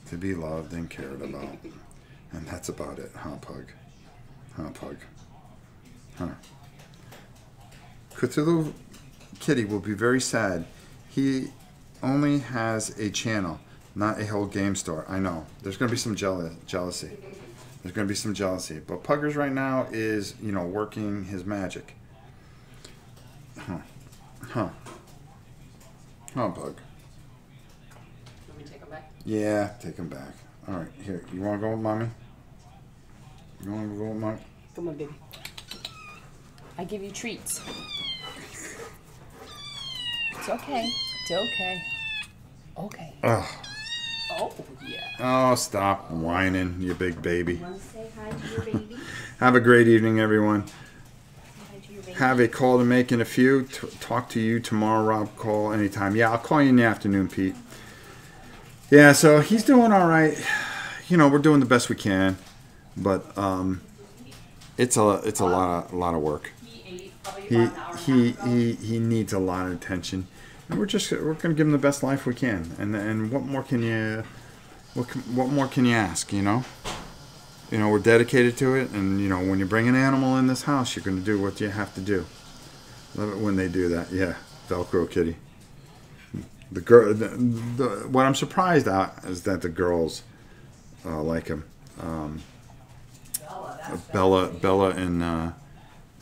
S1: to be loved and cared about. And that's about it, huh, Pug? Huh, Pug? Huh. Cthulhu Kitty will be very sad. He only has a channel, not a whole game store. I know. There's going to be some jealousy. There's going to be some jealousy. But Puggers right now is, working his magic. Huh. Huh, Pug.
S2: Want me to take him back?
S1: Yeah, take him back. All right, here. You want to go with Mommy? You want to go, Mark?
S2: Come on, baby. I give you treats. It's okay. It's okay. Okay.
S1: Ugh.
S2: Oh, yeah.
S1: Oh, stop whining, you big baby.
S2: You want to say hi to your baby?
S1: Have a great evening, everyone.
S2: Say hi to your baby.
S1: Have a call to make in a few. Talk to you tomorrow, Rob. Call anytime. Yeah, I'll call you in the afternoon, Pete. Yeah, so he's doing all right. You know, we're doing the best we can, but it's a lot of work. He needs a lot of attention, and we're gonna give him the best life we can. And what more can you ask? You know, we're dedicated to it, and you know, when you bring an animal in this house, you're gonna do what you have to do. Love it when they do that. Yeah, Velcro kitty. The girl. What I'm surprised at is that the girls like him. Bella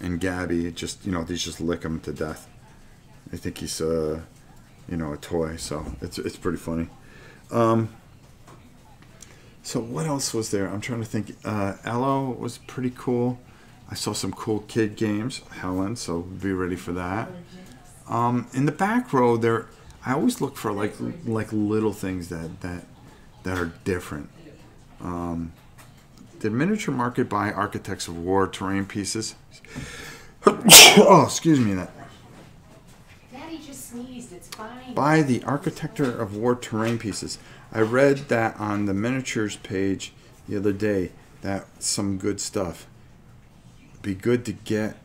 S1: and Gabby, just they just lick him to death. They think he's a toy, so it's pretty funny. So what else was there? I'm trying to think. Elo was pretty cool. I saw some cool kid games, Helen, so be ready for that. In the back row there, I always look for like little things that are different. The miniature market by Architects of War terrain pieces. Oh, excuse me.
S2: Daddy just sneezed. It's fine.
S1: By the Architecture of War terrain pieces. I read that on the miniatures page the other day. That's some good stuff. Be good to get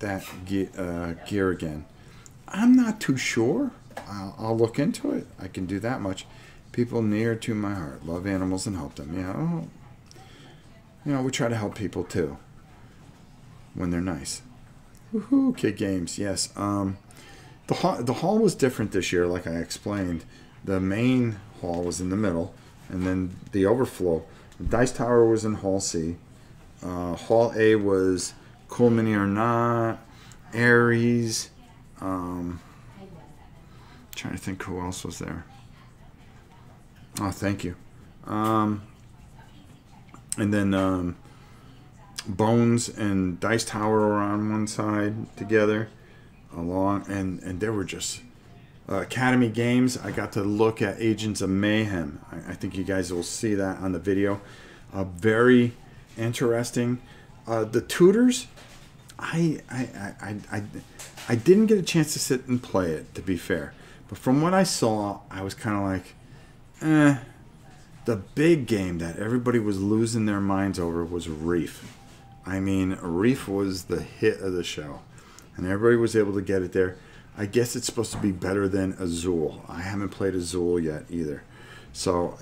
S1: that gear again. I'm not too sure. I'll look into it. I can do that much. People near to my heart. Love animals and help them. Yeah. We try to help people too. When they're nice. Woohoo, kid games. Yes. The hall was different this year, like I explained. The main hall was in the middle, and then the overflow. The dice tower was in Hall C. Hall A was Cool Mini or Not, Aries. Trying to think who else was there. Oh, thank you. And then Bones and Dice Tower were on one side together, and there were just Academy Games. I got to look at Agents of Mayhem. I think you guys will see that on the video. Very interesting. The Tutors, I didn't get a chance to sit and play it, to be fair. But from what I saw, I was kind of like, The big game that everybody was losing their minds over was Reef. I mean, Reef was the hit of the show. And everybody was able to get it there. I guess it's supposed to be better than Azul. I haven't played Azul yet either. So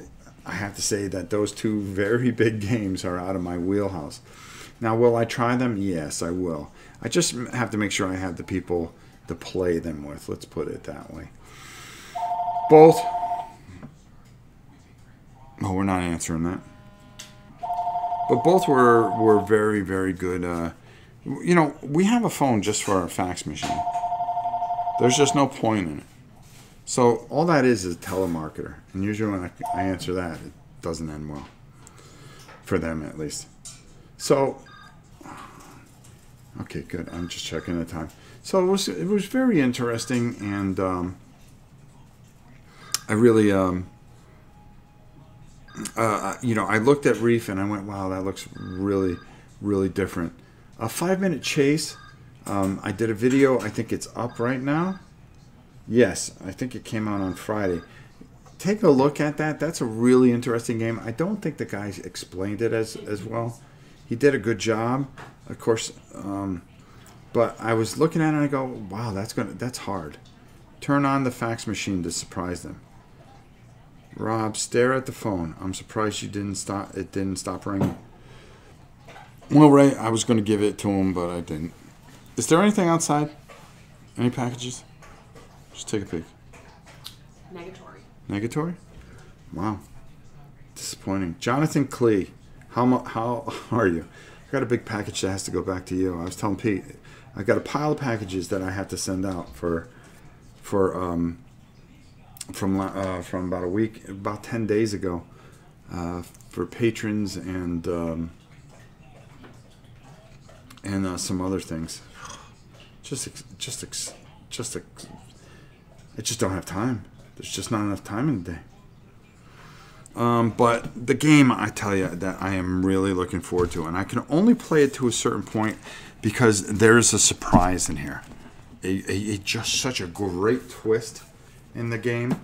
S1: I have to say that those two very big games are out of my wheelhouse. Now, will I try them? Yes, I will. I just have to make sure I have the people to play them with. Let's put it that way. Both. Oh, we're not answering that. But both were very, very good. You know, we have a phone just for our fax machine. There's just no point in it. So all that is a telemarketer. And usually when I answer that, it doesn't end well. For them, at least. So, okay, good. I'm just checking the time. So it was very interesting, and I really, you know, I looked at Reef and I went, wow, that looks really, really different. A 5-minute chase. I did a video. I think it's up right now. Yes, I think it came out on Friday. Take a look at that. That's a really interesting game. I don't think the guy explained it as well. He did a good job, of course. But I was looking at it and I go, wow, that's hard. Turn on the fax machine to surprise them. Rob, stare at the phone. I'm surprised it didn't stop ringing. Well, Ray, I was going to give it to him, but I didn't. Is there anything outside? Any packages? Just take a peek.
S2: Negatory.
S1: Negatory? Wow. Disappointing. Jonathan Klee, how are you? I got a big package that has to go back to you. I was telling Pete, I got a pile of packages that I have to send out from about a week, about 10 days ago, for patrons and and some other things. I just don't have time. There's just not enough time in the day. But the game, I tell you, that I am really looking forward to, and I can only play it to a certain point because there's a surprise in here. Just such a great twist in the game.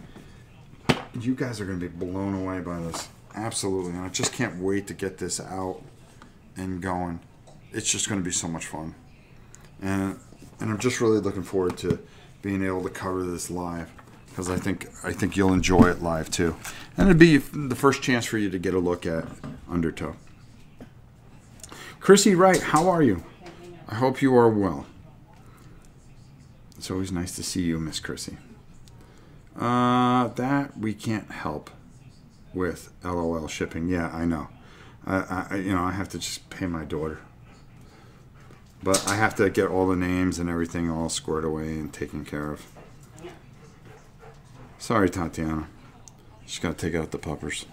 S1: You guys are going to be blown away by this. Absolutely. And I just can't wait to get this out and going. It's just going to be so much fun. And I'm just really looking forward to being able to cover this live, because I think you'll enjoy it live too. And it'd be the first chance for you to get a look at Undertow. Chrissy Wright, how are you? I hope you are well. It's always nice to see you, Miss Chrissy. That we can't help with LOL shipping. Yeah, I know. I have to just pay my daughter. But I have to get all the names and everything all squared away and taken care of. Sorry, Tatiana. Just got to take out the puppers.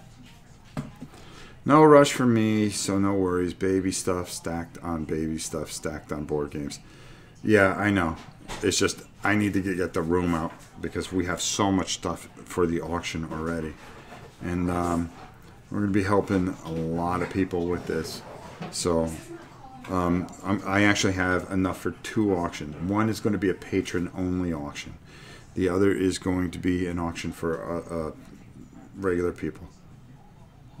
S1: No rush for me, so no worries. Baby stuff stacked on baby stuff stacked on board games. Yeah, I know. It's just I need to get the room out because we have so much stuff for the auction already. And we're going to be helping a lot of people with this. So I actually have enough for 2 auctions. One is going to be a patron-only auction. The other is going to be an auction for regular people.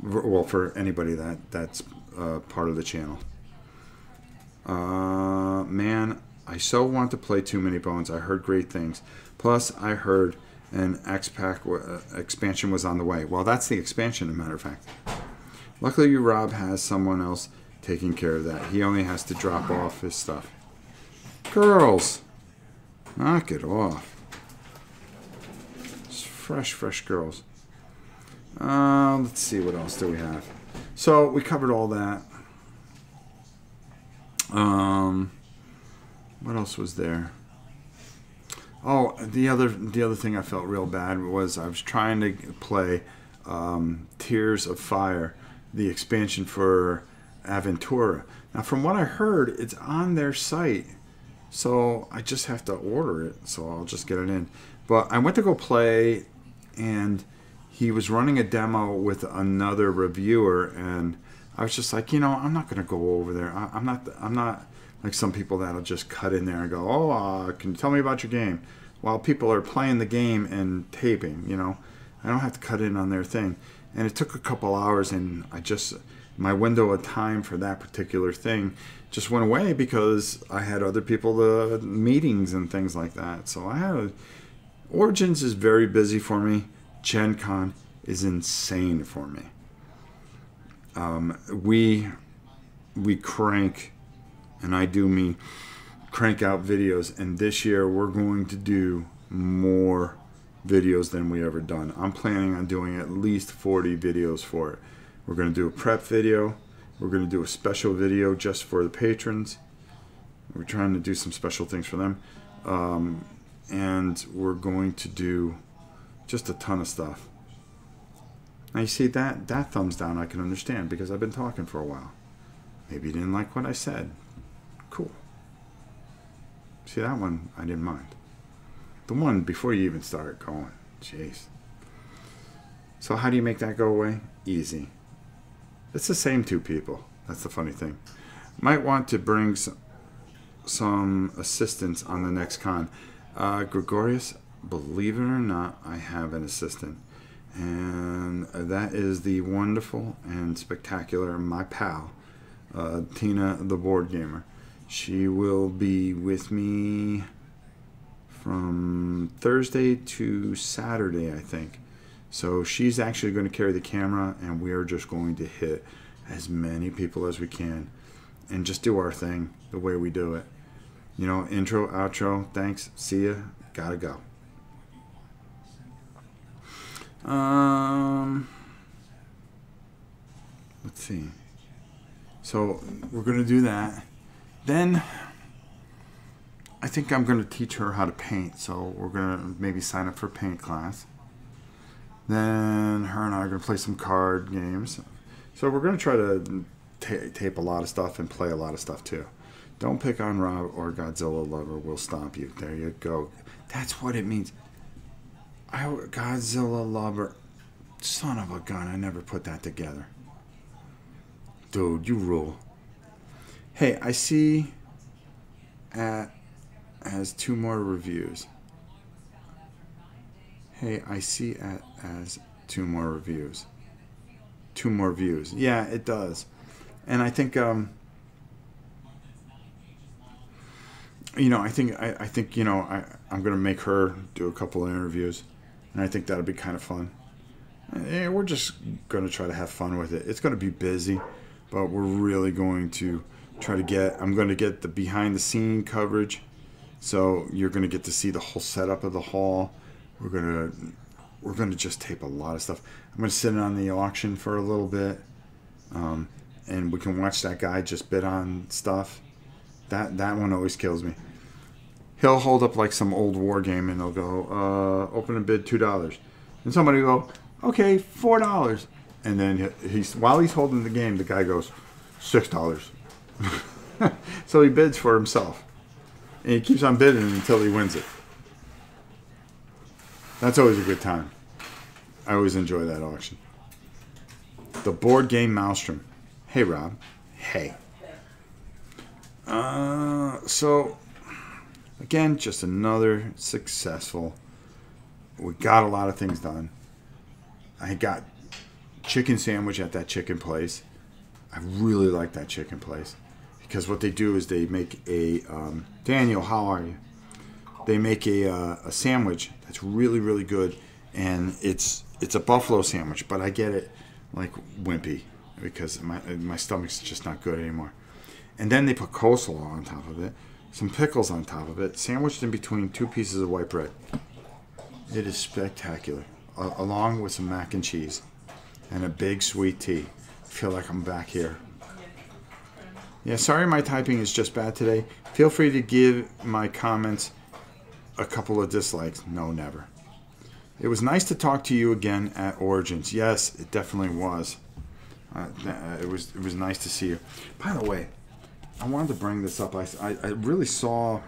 S1: Well, for anybody that's part of the channel. Man, I so want to play Too Many Bones. I heard great things. Plus, I heard an X-Pack expansion was on the way. Well, that's the expansion, as a matter of fact. Luckily, Rob has someone else taking care of that. He only has to drop off his stuff. Girls, knock it off. It's fresh girls. Let's see, what else do we have? So we covered all that. What else was there? Oh, the other thing I felt real bad was I was trying to play Tears of Fire, the expansion for Aventura. Now, from what I heard, it's on their site, so I just have to order it. So I'll just get it in. But I went to go play, and he was running a demo with another reviewer, and I was just like, I'm not going to go over there. I'm not like some people that'll just cut in there and go, oh, can you tell me about your game? While people are playing the game and taping, I don't have to cut in on their thing. And it took a couple hours, and my window of time for that particular thing just went away because I had other people, meetings and things like that. So Origins is very busy for me. Gen Con is insane for me. We crank, and I do mean crank out videos, and this year we're going to do more videos than we ever done. I'm planning on doing at least 40 videos for it. We're going to do a prep video. We're going to do a special video just for the patrons. We're trying to do some special things for them. And we're going to do just a ton of stuff. Now you see that thumbs down I can understand because I've been talking for a while. Maybe you didn't like what I said. Cool. See, that one I didn't mind. The one before you even started going. Jeez. So how do you make that go away? Easy. It's the same 2 people. That's the funny thing. Might want to bring some assistance on the next con. Gregorius, believe it or not, I have an assistant. And that is the wonderful and spectacular, my pal, Tina the Board Gamer. She will be with me from Thursday to Saturday, I think. So she's actually going to carry the camera, and we are just going to hit as many people as we can and just do our thing the way we do it. Intro, outro, thanks, see ya, gotta go. Let's see. So we're going to do that. Then I think I'm going to teach her how to paint. So we're going to maybe sign up for a paint class. Then her and I are going to play some card games. So we're going to try to tape a lot of stuff and play a lot of stuff too. Don't pick on Rob or Godzilla lover. We'll stomp you. There you go. That's what it means. Godzilla lover. Son of a gun. I never put that together. Dude, you rule. Hey, I see as 2 more reviews. Hey, I see as 2 more reviews. 2 more views. Yeah, it does. And I think I think I'm gonna make her do a couple of interviews, and I think that'll be kind of fun. Yeah, we're just gonna try to have fun with it. It's gonna be busy, but we're really going to try to get. I'm going to get the behind the scene coverage, so you're going to get to see the whole setup of the hall. We're gonna just tape a lot of stuff. I'm gonna sit on the auction for a little bit, and we can watch that guy just bid on stuff. That one always kills me. He'll hold up like some old war game, and they'll go, open a bid $2, and somebody will go, okay, $4, and then while he's holding the game, the guy goes, $6. So he bids for himself, and he keeps on bidding until he wins it. That's always a good time. I always enjoy that auction. The board game Maelstrom. Hey, Rob. Hey. So, again, just another successful. We got a lot of things done. I got chicken sandwich at that chicken place. I really like that chicken place because what they do is they make a Daniel, how are you? They make a sandwich that's really, really good, and it's a buffalo sandwich, but I get it like wimpy because my stomach's just not good anymore. And then they put coleslaw on top of it, some pickles on top of it, sandwiched in between 2 pieces of white bread. It is spectacular, along with some mac and cheese and a big sweet tea. I feel like I'm back here. Yeah, sorry my typing is just bad today. Feel free to give my comments a couple of dislikes. No, never. It was nice to talk to you again at Origins. Yes, it definitely was. It was nice to see you. By the way, I wanted to bring this up. I really saw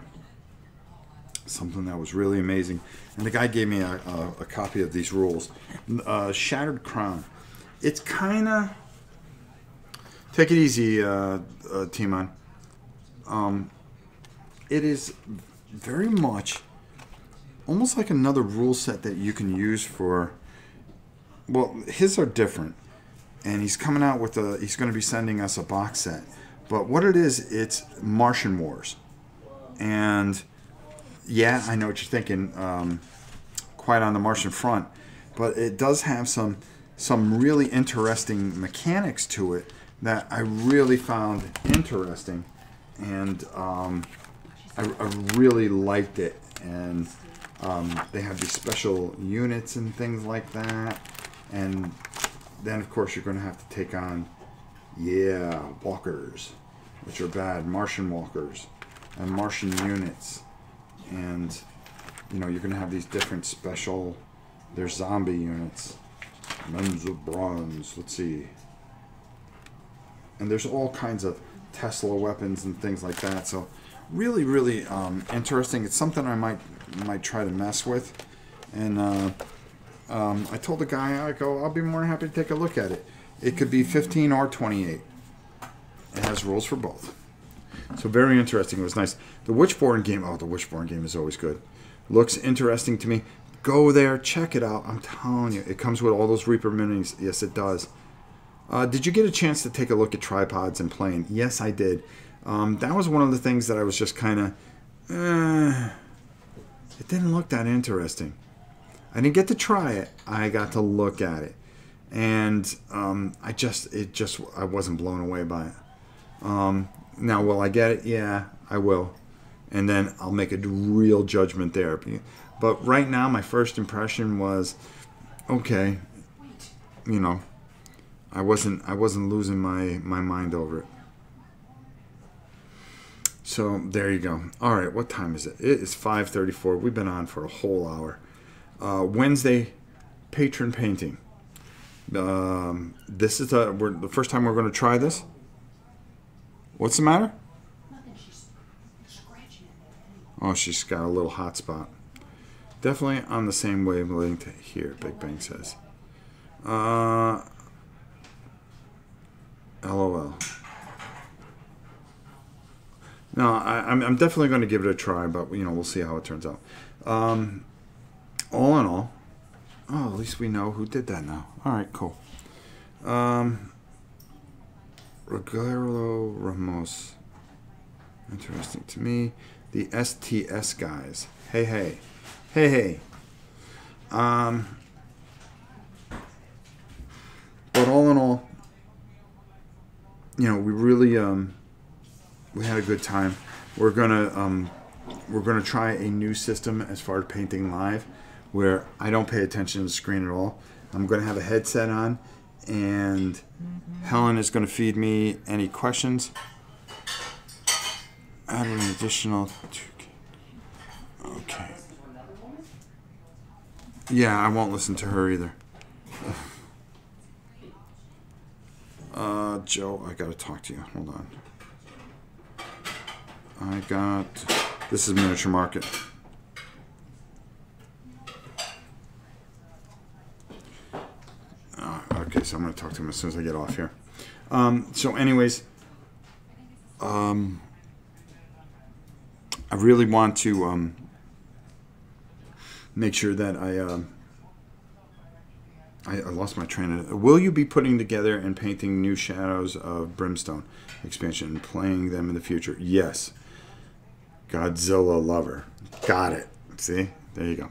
S1: something that was really amazing, and the guy gave me a copy of these rules. Shattered Crown. It's kind of... Take it easy, Timon. It is very much almost like another rule set that you can use for... Well, his are different, and he's coming out with he's going to be sending us a box set. But what it is, it's Martian Wars. And yeah, I know what you're thinking, quite on the Martian front, but it does have some really interesting mechanics to it that I really found interesting, and I really liked it. And they have these special units and things like that, and then of course you're going to have to take on walkers, which are bad, Martian walkers and Martian units, and you're going to have these different special, there's zombie units, Men's of Bronze, let's see, and there's all kinds of Tesla weapons and things like that. So really, really interesting. It's something I might try to mess with, and I told the guy, I'll be more than happy to take a look at it. It could be 15 or 28. It has rules for both. So very interesting. It was nice. The Witchborn game. Oh, the Witchborn game is always good. Looks interesting to me. Go there. Check it out. I'm telling you. It comes with all those Reaper minis. Yes, it does. Did you get a chance to take a look at tripods and playing? Yes, I did. That was one of the things that I was just kind of... it didn't look that interesting. I didn't get to try it. I got to look at it. And I wasn't blown away by it. Now, will I get it? Yeah, I will. And then I'll make a real judgment there. But right now, my first impression was, okay, I wasn't losing my mind over it. So there you go. All right, what time is it? It is 5:34. We've been on for a whole hour. Wednesday, patron painting. This is the first time we're going to try this. What's the matter?
S2: Nothing, she's
S1: Oh, she's got a little hot spot. Definitely on the same wavelength here, Big Bang says. LOL. No, I'm definitely going to give it a try, but we'll see how it turns out. All in all, at least we know who did that now. All right, cool. Rogelio Ramos. Interesting to me. The STS guys. Hey. But all in all, we really we had a good time. We're gonna try a new system as far as painting live, where I don't pay attention to the screen at all. I'm gonna have a headset on, and Helen is gonna feed me any questions. Add an additional 2K. Okay. Yeah, I won't listen to her either. Joe, I gotta talk to you. Hold on. This is Miniature Market. Okay, so I'm gonna talk to him as soon as I get off here. So anyways, I really want to make sure that I lost my train of. Will you be putting together and painting new Shadows of Brimstone expansion and playing them in the future? Yes. Godzilla lover. Got it. See? There you go.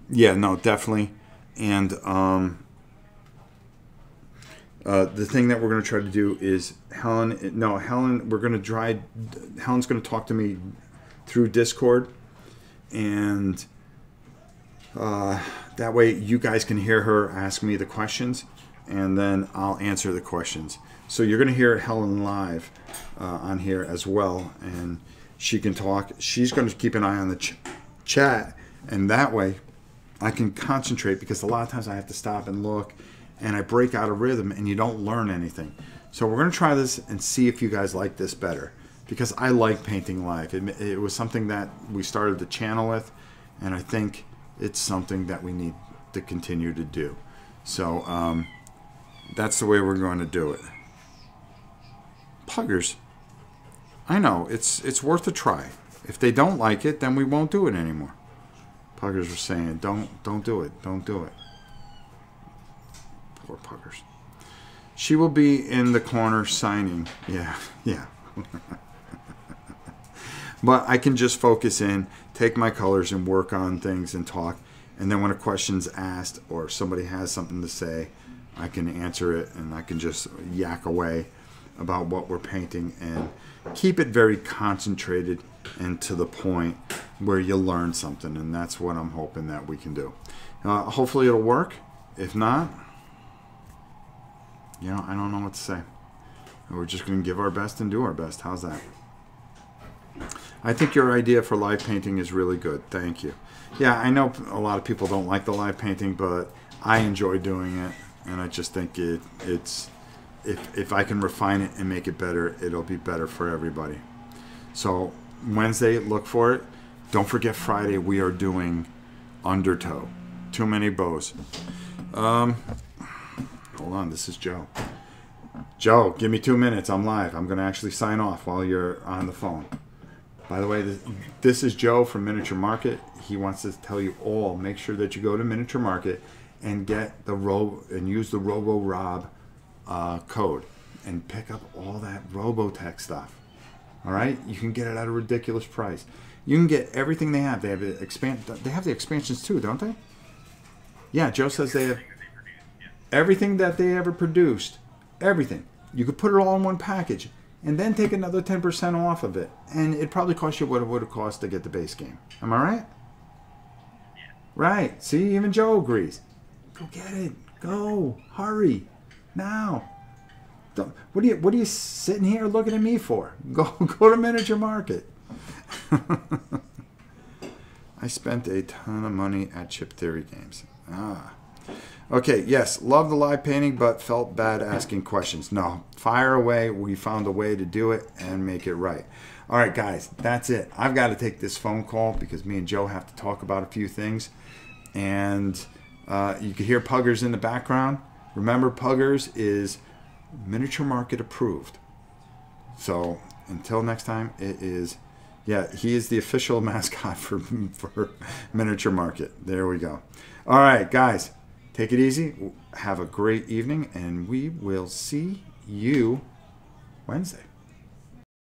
S1: Yeah, no, definitely. And the thing that we're going to try to do is Helen's going to talk to me through Discord, and that way you guys can hear her ask me the questions, and then I'll answer the questions. So you're going to hear Helen live on here as well, and she can talk. She's going to keep an eye on the chat, and that way I can concentrate, because a lot of times I have to stop and look, and I break out of rhythm, and you don't learn anything. So we're going to try this and see if you guys like this better, because I like painting live. It was something that we started the channel with, and I think it's something that we need to continue to do. So that's the way we're going to do it. Puggers. I know, it's worth a try. If they don't like it, then we won't do it anymore. Puggers were saying, don't do it. Don't do it. Poor Puggers. She will be in the corner signing. Yeah. But I can just focus in, take my colors and work on things and talk. And then when a question's asked or somebody has something to say, I can answer it, and I can just yak away about what we're painting and keep it very concentrated and to the point where you learn something. And that's what I'm hoping that we can do. Hopefully it'll work. If not, I don't know what to say. We're just going to give our best and do our best. How's that? I think your idea for live painting is really good. Thank you. Yeah, I know a lot of people don't like the live painting, but I enjoy doing it, and I just think it's if I can refine it and make it better, it'll be better for everybody. So Wednesday, look for it. Don't forget Friday, we are doing Undertow. Too many bows. Hold on, this is Joe. Joe, give me 2 minutes. I'm live. I'm going to actually sign off while you're on the phone. By the way, this is Joe from Miniature Market. He wants to tell you all, make sure that you go to Miniature Market and get use the RoboRob code and pick up all that Robotech stuff. All right, you can get it at a ridiculous price. You can get everything they have. They have the expansions too, don't they? Yeah, Joe says they have everything that they ever produced. Everything. You could put it all in one package and then take another 10% off of it. And it probably cost you what it would have cost to get the base game. Am I right?
S3: Yeah.
S1: Right. See, even Joe agrees. Go get it. Go. Hurry. Now. What are you sitting here looking at me for? Go to Miniature Market. I spent a ton of money at Chip Theory games. Okay, yes, love the live painting, but felt bad asking questions. No, fire away. We found a way to do it and make it right. All right, guys, that's it. I've got to take this phone call because me and Joe have to talk about a few things. And you can hear Puggers in the background. Remember, Puggers is Miniature Market approved. So until next time, it is, yeah, he is the official mascot for Miniature Market. There we go. All right, guys. Take it easy. Have a great evening, and we will see you Wednesday.